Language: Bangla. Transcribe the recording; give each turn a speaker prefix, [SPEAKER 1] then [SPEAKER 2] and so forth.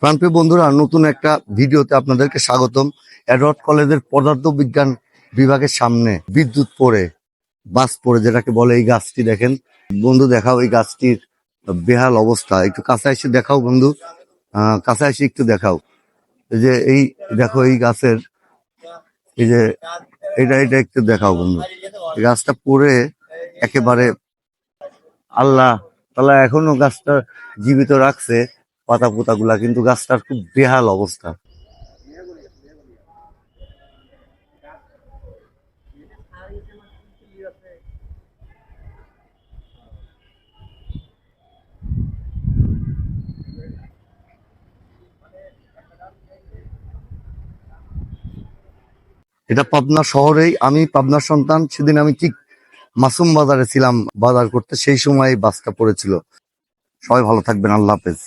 [SPEAKER 1] প্রাণপ্রিয় বন্ধুরা, নতুন একটা ভিডিওতে আপনাদেরকে স্বাগতম। এডওয়ার্ড কলেজের পদার্থ বিজ্ঞান বিভাগের সামনে বিদ্যুৎ পড়ে, বাস পড়ে যেটাকে বলে, এই গাছটি দেখেন বন্ধু। দেখাও এই গাছটির বেহাল অবস্থা। একটু কাছে এসে দেখাও বন্ধু, কাছে এসে একটু দেখাও। এই যে এই দেখো এই গাছের, এই যে এটা এটা একটু দেখাও বন্ধু। এই গাছটা পড়ে একেবারে, আল্লাহ তাআলা এখনো গাছটা জীবিত রাখছে, পাতা পোতা গুলা, কিন্তু গাছটার খুব বেহাল অবস্থা। এটা পাবনা শহরেই, আমি পাবনার সন্তান। সেদিন আমি ঠিক মাসুম বাজারে ছিলাম বাজার করতে, সেই সময় এই বাসটা পড়েছিল। সবাই ভালো থাকবেন, আল্লাহ হাফেজ।